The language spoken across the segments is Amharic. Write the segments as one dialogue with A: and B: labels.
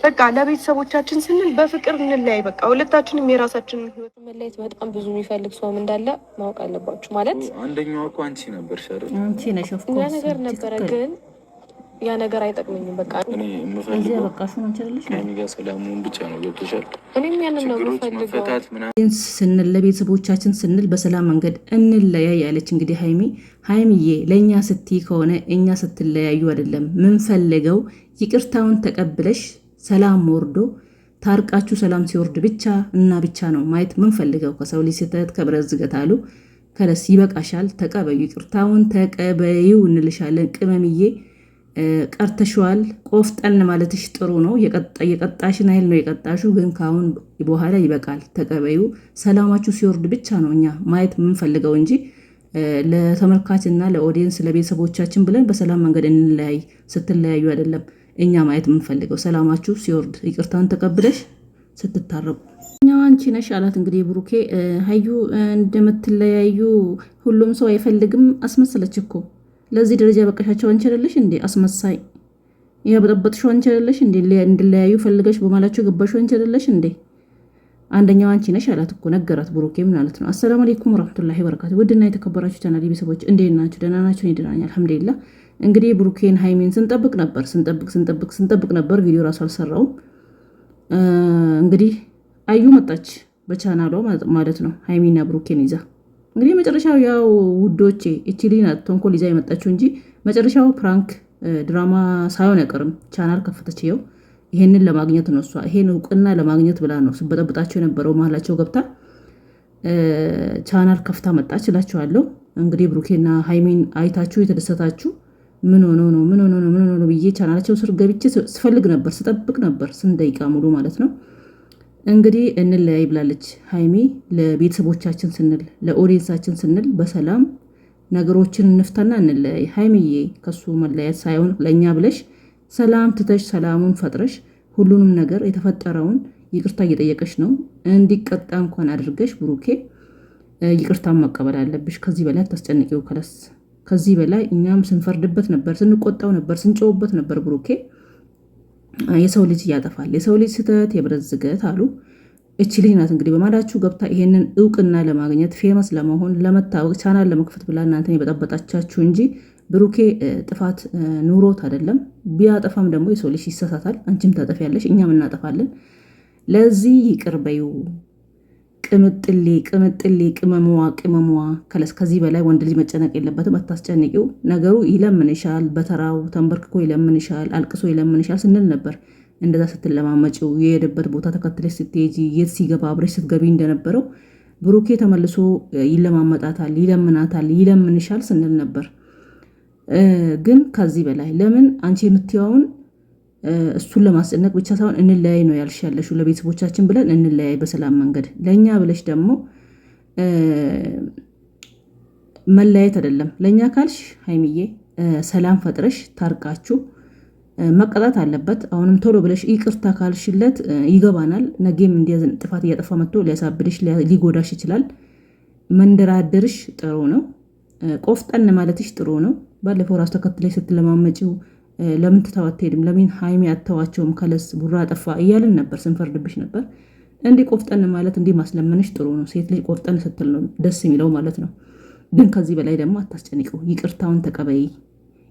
A: በቃ ለቤተሰቦቻችን ስንል በፍቅር እንለያይ። በቃ ሁለታችንም የራሳችንን ህይወት
B: መለየት በጣም ብዙ የሚፈልግ ሰውም እንዳለ ማወቅ አለባችሁ። ማለት
C: አንደኛው እኮ አንቺ ነበር ሸር
D: አንቺ ነሽ
B: ያ ነገር ነበረ፣ ግን ያ ነገር አይጠቅመኝም። በቃ
C: እኔ የምፈልገው ከሚጋ ሰላሙን ብቻ ነው። ገብቶሻል?
B: እኔም ያንን ነው የምፈልገው
D: ስንል ለቤተሰቦቻችን ስንል በሰላም መንገድ እንለያይ ያለች እንግዲህ ሀይሚዬ ለእኛ ስትይ ከሆነ እኛ ስትለያዩ አይደለም ምንፈልገው ይቅርታውን ተቀብለሽ ሰላም ወርዶ ታርቃችሁ ሰላም ሲወርድ ብቻ እና ብቻ ነው ማየት ምንፈልገው። ከሰው ልጅ ስህተት ከብረት ዝገት አሉ። ከለስ ይበቃሻል፣ ተቀበዩ፣ ይቅርታውን ተቀበዩ እንልሻለን። ቅመምዬ ቀርተሽዋል። ቆፍጠን ማለትሽ ጥሩ ነው። የቀጣሽን አይል ነው የቀጣሹ፣ ግን ካሁን በኋላ ይበቃል፣ ተቀበዩ። ሰላማችሁ ሲወርድ ብቻ ነው እኛ ማየት ምንፈልገው እንጂ ለተመልካችና ለኦዲየንስ ለቤተሰቦቻችን ብለን በሰላም መንገድ እንለያይ ስትለያዩ አይደለም እኛ ማየት የምንፈልገው። ሰላማችሁ ሲወርድ ይቅርታን ተቀብለሽ ስትታረቁ እኛው አንቺ ነሽ አላት። እንግዲህ ብሩኬ ሀዩ እንደምትለያዩ ሁሉም ሰው አይፈልግም። አስመሰለች እኮ ለዚህ ደረጃ በቃሻቸው አንቺ አይደለሽ እንዴ? አስመሳይ ያበጠበጥሽው አንቺ አይደለሽ እንዴ? እንድለያዩ ፈልገሽ በማላቸው ገባሽው አንቺ አይደለሽ እንዴ? አንደኛው አንቺ ነሽ አላት እኮ ነገራት ብሩኬ ማለት ነው። አሰላሙ አለይኩም ወራህመቱላሂ ወበረካቱ። ውድና የተከበራችሁ ቻናል ቤተሰቦች እንዴት ናችሁ? ደህና ናችሁ? እኔ ደህና ነኝ አልሐምዱሊላህ። እንግዲህ ብሩኬን ሀይሚን ስንጠብቅ ነበር። ቪዲዮ ራሱ አልሰራውም። እንግዲህ አዩ መጣች በቻናሏ ማለት ነው ሀይሚና ብሩኬን ይዛ። እንግዲህ መጨረሻው ያው ውዶቼ እቺ ልጅ ናት ተንኮል ይዛ የመጣችው እንጂ መጨረሻው ፕራንክ ድራማ ሳይሆን አይቀርም። ቻናል ከፈተች ይኸው ይሄንን ለማግኘት ነው እሷ ይሄን እውቅና ለማግኘት ብላ ነው ስበጠብጣቸው የነበረው መሀላቸው ገብታ ቻናል ከፍታ መጣች እላችኋለሁ። እንግዲህ ብሩኬና ሀይሚን አይታችሁ የተደሰታችሁ ምን ሆኖ ነው ብዬ ቻናላቸው ስር ገብቼ ስፈልግ ነበር፣ ስጠብቅ ነበር ስንት ደቂቃ ሙሉ ማለት ነው። እንግዲህ እንለያይ ብላለች ሀይሚ። ለቤተሰቦቻችን ስንል ለኦዲየንሳችን ስንል በሰላም ነገሮችን እንፍታና እንለያይ። ሀይሚዬ ከሱ መለያየት ሳይሆን ለእኛ ብለሽ ሰላም ትተሽ ሰላሙን ፈጥረሽ ሁሉንም ነገር የተፈጠረውን ይቅርታ እየጠየቀሽ ነው። እንዲቀጣ እንኳን አድርገሽ ብሩኬ ይቅርታን መቀበል አለብሽ። ከዚህ በላይ አታስጨንቂው። ከዚህ በላይ እኛም ስንፈርድበት ነበር፣ ስንቆጣው ነበር፣ ስንጨውበት ነበር። ብሩኬ የሰው ልጅ ያጠፋል። የሰው ልጅ ስህተት የብረት ዝገት አሉ። እቺ ልጅ ናት እንግዲህ በማላችሁ ገብታ ይሄንን እውቅና ለማግኘት ፌመስ ለመሆን ለመታወቅ ቻናል ለመክፈት ብላ እናንተን የበጠበጣቻችሁ እንጂ ብሩኬ ጥፋት ኑሮት አይደለም። ቢያጠፋም ደግሞ የሰው ልጅ ይሳሳታል። አንቺም ታጠፊያለሽ፣ እኛም እናጠፋለን። ለዚህ ይቅር በይው። ቅምጥሌ ቅመሟ ከለስ ከዚህ በላይ ወንድ ልጅ መጨነቅ የለበትም። አታስጨንቂው። ነገሩ ይለምንሻል፣ በተራው ተንበርክኮ ይለምንሻል፣ አልቅሶ ይለምንሻል ስንል ነበር። እንደዛ ስትለማመጪው የሄደበት ቦታ ተከትለሽ ስትሄጂ የት ሲገባ አብረሽ ስትገቢ እንደነበረው ብሩኬ ተመልሶ ይለማመጣታል፣ ይለምናታል፣ ይለምንሻል ስንል ነበር። ግን ከዚህ በላይ ለምን አንቺ የምትያውን እሱን ለማስጨነቅ ብቻ ሳይሆን እንለያይ ነው ያልሻለሽው። ለቤተሰቦቻችን ብለን እንለያይ በሰላም መንገድ። ለእኛ ብለሽ ደግሞ መለያየት አይደለም። ለእኛ ካልሽ ሀይሚዬ ሰላም ፈጥረሽ ታርቃችሁ መቀጣት አለበት። አሁንም ቶሎ ብለሽ ይቅርታ ካልሽለት ይገባናል። ነገም እንዲያዝን ጥፋት እያጠፋ መጥቶ ሊያሳብድሽ ሊጎዳሽ ይችላል። መንደራደርሽ ጥሩ ነው። ቆፍጠን ማለትሽ ጥሩ ነው። ባለፈው ራሱ ተከትለሽ ስትለማመጪው ለምን ትተው አትሄድም? ለምን ሀይሚ አተዋቸውም? ከለስ ቡራ ጠፋ እያልን ነበር፣ ስንፈርድብሽ ነበር። እንዲህ ቆፍጠን ማለት እንዲህ ማስለመንሽ ጥሩ ነው። ሴት ልጅ ቆፍጠን ስትል ነው ደስ የሚለው ማለት ነው። ግን ከዚህ በላይ ደግሞ አታስጨንቂው። ይቅርታውን ተቀበይ።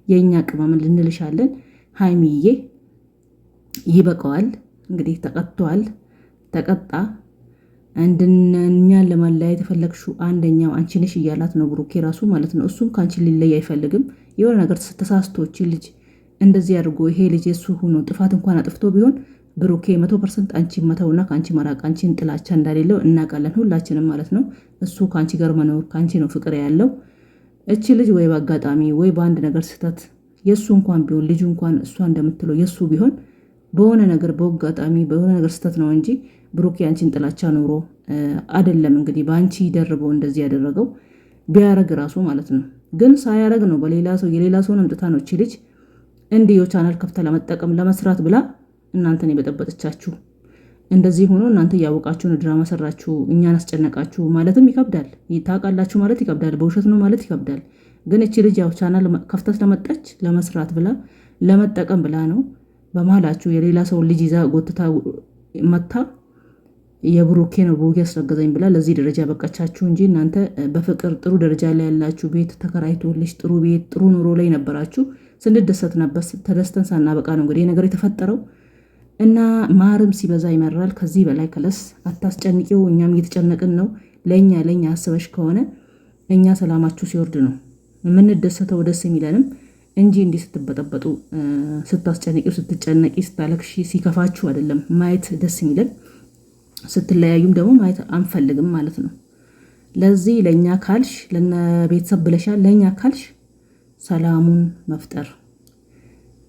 D: የእኛ ቅመምን ልንልሻለን። ሀይሚዬ ይበቃዋል። እንግዲህ ተቀጥቷል፣ ተቀጣ። እኛን ለማለያየት የፈለግሽው አንደኛው አንቺ ነሽ እያላት ነው ብሩኬ ራሱ ማለት ነው። እሱም ከአንቺ ሊለይ አይፈልግም። የሆነ ነገር ተሳስቶች ልጅ እንደዚህ አድርጎ ይሄ ልጅ የሱ ሆኖ ጥፋት እንኳን አጥፍቶ ቢሆን ብሩኬ 100% አንቺ መተውና ከአንቺ መራቅ አንቺን ጥላቻ እንዳሌለው እናውቃለን ሁላችንም ማለት ነው። እሱ ከአንቺ ጋር መኖር ከአንቺ ነው ፍቅር ያለው። እቺ ልጅ ወይ በአጋጣሚ ወይ በአንድ ነገር ስህተት የእሱ እንኳን ቢሆን ልጁ እንኳን እሷ እንደምትለው የእሱ ቢሆን በሆነ ነገር በአጋጣሚ በሆነ ነገር ስህተት ነው እንጂ ብሩኬ አንቺን ጥላቻ ኖሮ አይደለም። እንግዲህ በአንቺ ደርበው እንደዚህ ያደረገው ቢያረግ ራሱ ማለት ነው። ግን ሳያረግ ነው በሌላ ሰው የሌላ ሰውን አምጥታ ነው እቺ ልጅ እንዲህ ቻናል ከፍታ ለመጠቀም ለመስራት ብላ እናንተን የበጠበጠቻችሁ። እንደዚህ ሆኖ እናንተ ያወቃችሁን ድራማ ሰራችሁ፣ እኛን አስጨነቃችሁ ማለትም ይከብዳል። ታውቃላችሁ ማለት ይከብዳል። በውሸት ነው ማለት ይከብዳል። ግን እቺ ልጅ ያው ቻናል ከፍታ ስለመጣች ለመስራት ብላ ለመጠቀም ብላ ነው። በመሀላችሁ የሌላ ሰው ልጅ ይዛ ጎትታ መታ የብሩኬ ነው ብሩኬ ያስረገዘኝ ብላ ለዚህ ደረጃ በቃቻችሁ እንጂ እናንተ በፍቅር ጥሩ ደረጃ ላይ ያላችሁ ቤት ተከራይቶልሽ ጥሩ ቤት ጥሩ ኑሮ ላይ ነበራችሁ። ስንደሰት ነበር። ተደስተን ሳናበቃ ነው እንግዲህ ነገር የተፈጠረው እና ማርም ሲበዛ ይመራል። ከዚህ በላይ ከለስ አታስጨንቂው። እኛም እየተጨነቅን ነው። ለእኛ አስበሽ ከሆነ እኛ ሰላማችሁ ሲወርድ ነው የምንደሰተው ደስ የሚለንም እንጂ እንዲህ ስትበጠበጡ ስታስጨንቂው ስትጨነቂ ስታለቅሺ ሲከፋችሁ አይደለም ማየት ደስ የሚለን። ስትለያዩም ደግሞ ማየት አንፈልግም ማለት ነው። ለዚህ ለእኛ ካልሽ ለነ ቤተሰብ ብለሻል። ለእኛ ካልሽ ሰላሙን መፍጠር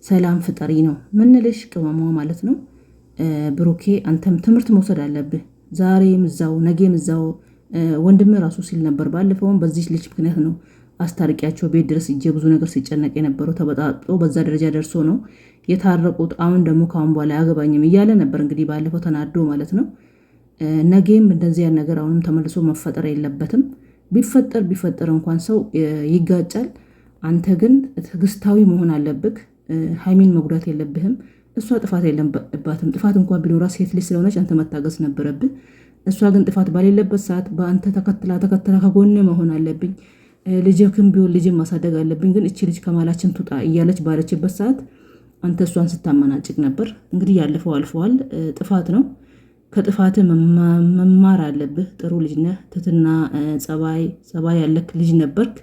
D: ሰላም ፍጠሪ ነው ምንልሽ ቅመሟ ማለት ነው። ብሩኬ አንተም ትምህርት መውሰድ አለብህ። ዛሬም እዛው ነገም እዛው ወንድም ራሱ ሲል ነበር። ባለፈውም በዚህ ልጅ ምክንያት ነው አስታርቂያቸው ቤት ድረስ እጄ ብዙ ነገር ሲጨነቅ የነበረው ተበጣጥጦ በዛ ደረጃ ደርሶ ነው የታረቁት። አሁን ደግሞ ካሁን በኋላ አያገባኝም እያለ ነበር እንግዲህ ባለፈው ተናዶ ማለት ነው። ነገም እንደዚህ ያን ነገር አሁንም ተመልሶ መፈጠር የለበትም። ቢፈጠር እንኳን ሰው ይጋጫል። አንተ ግን ትዕግስታዊ መሆን አለብህ። ሀይሚን መጉዳት የለብህም። እሷ ጥፋት የለባትም። ጥፋት እንኳን ቢኖራ ሴት ልጅ ስለሆነች አንተ መታገስ ነበረብህ። እሷ ግን ጥፋት ባሌለበት ሰዓት በአንተ ተከትላ ከጎን መሆን አለብኝ ልጅክም ቢሆን ልጅን ማሳደግ አለብኝ፣ ግን እቺ ልጅ ከማላችን ትውጣ እያለች ባለችበት ሰዓት አንተ እሷን ስታመናጭቅ ነበር። እንግዲህ ያለፈው አልፈዋል። ጥፋት ነው። ከጥፋት መማር አለብህ። ጥሩ ልጅ ነህ። ትትና ጸባይ ያለክ ልጅ ነበርክ።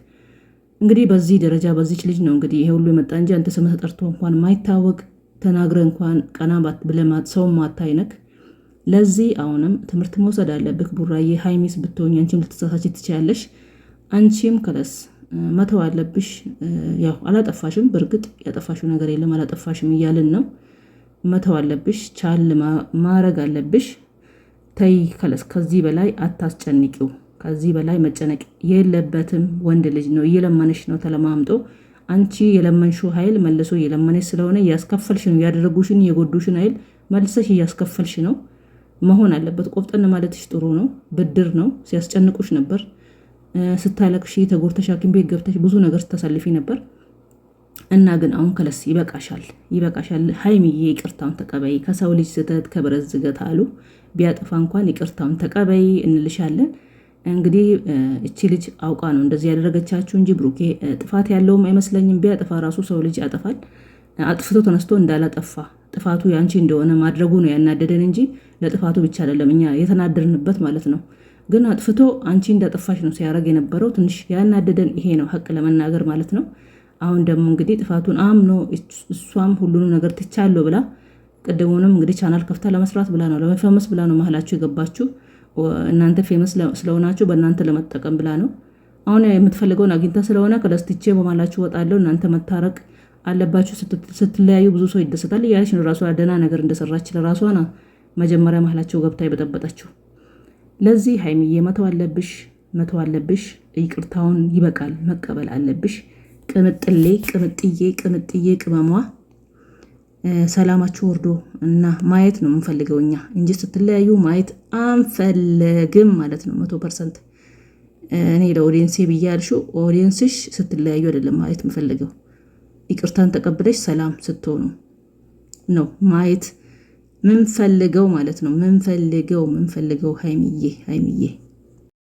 D: እንግዲህ በዚህ ደረጃ በዚች ልጅ ነው እንግዲህ ይሄ ሁሉ የመጣ እንጂ አንተ ስምህ ተጠርቶ እንኳን ማይታወቅ ተናግረ እንኳን ቀና ብለህ ሰው ማታይነክ። ለዚህ አሁንም ትምህርት መውሰድ አለብህ ቡራዬ። ሀይሚስ ብትሆኝ አንቺም ልትሳሳች ትችያለሽ። አንቺም ከለስ መተው አለብሽ። ያው አላጠፋሽም፣ በእርግጥ ያጠፋሽው ነገር የለም አላጠፋሽም እያልን ነው። መተው አለብሽ፣ ቻል ማረግ አለብሽ። ተይ ከለስ፣ ከዚህ በላይ አታስጨንቂው። ከዚህ በላይ መጨነቅ የለበትም። ወንድ ልጅ ነው፣ እየለመነሽ ነው ተለማምጦ። አንቺ የለመንሽው ኃይል መልሶ እየለመነሽ ስለሆነ እያስከፈልሽ ነው። ያደረጉሽን የጎዱሽን ኃይል መልሰሽ እያስከፈልሽ ነው። መሆን አለበት። ቆፍጠን ማለትሽ ጥሩ ነው። ብድር ነው። ሲያስጨንቁሽ ነበር። ስታለቅሺ ተጎርተሽ ሐኪም ቤት ገብተሽ ብዙ ነገር ስታሳልፊ ነበር እና ግን አሁን ከለስ ይበቃሻል። ሀይሚዬ ይቅርታውን ተቀበይ። ከሰው ልጅ ስህተት ከብረት ዝገት አሉ። ቢያጠፋ እንኳን ይቅርታውን ተቀበይ እንልሻለን። እንግዲህ እቺ ልጅ አውቃ ነው እንደዚህ ያደረገቻችሁ እንጂ ብሩኬ ጥፋት ያለውም አይመስለኝም። ቢያጠፋ ራሱ ሰው ልጅ ያጠፋል። አጥፍቶ ተነስቶ እንዳላጠፋ ጥፋቱ ያንቺ እንደሆነ ማድረጉ ነው ያናደደን እንጂ ለጥፋቱ ብቻ አይደለም እኛ የተናደርንበት ማለት ነው። ግን አጥፍቶ አንቺ እንዳጠፋሽ ነው ሲያደርግ የነበረው። ትንሽ ያናደደን ይሄ ነው ሀቅ ለመናገር ማለት ነው። አሁን ደግሞ እንግዲህ ጥፋቱን አምኖ እሷም ሁሉንም ነገር ትቻለሁ ብላ ቅድሙንም እንግዲህ ቻናል ከፍታ ለመስራት ብላ ነው ለመፈመስ ብላ ነው መሀላችሁ የገባችሁ። እናንተ ፌመስ ስለሆናችሁ በእናንተ ለመጠቀም ብላ ነው። አሁን የምትፈልገውን አግኝታ ስለሆነ ከደስትቼ በማላችሁ ወጣለሁ እናንተ መታረቅ አለባችሁ። ስትለያዩ ብዙ ሰው ይደሰታል እያለች ነው ራሷ ደህና ነገር እንደሰራች ለራሷ ነው መጀመሪያ መሀላቸው ገብታ የበጠበጠችው። ለዚህ ሀይሚዬ መተው አለብሽ። ይቅርታውን ይበቃል፣ መቀበል አለብሽ። ቅምጥዬ ቅመሟ ሰላማችሁ ወርዶ እና ማየት ነው የምንፈልገው እኛ እንጂ ስትለያዩ ማየት አንፈልግም ማለት ነው 100%። እኔ ለኦዲየንሴ ብያልሽው ኦዲየንስሽ ስትለያዩ አይደለም ማየት የምፈልገው። ይቅርታን ተቀብለሽ ሰላም ስትሆኑ ነው ማየት ምንፈልገው ማለት ነው። ምንፈልገው ሀይሚዬ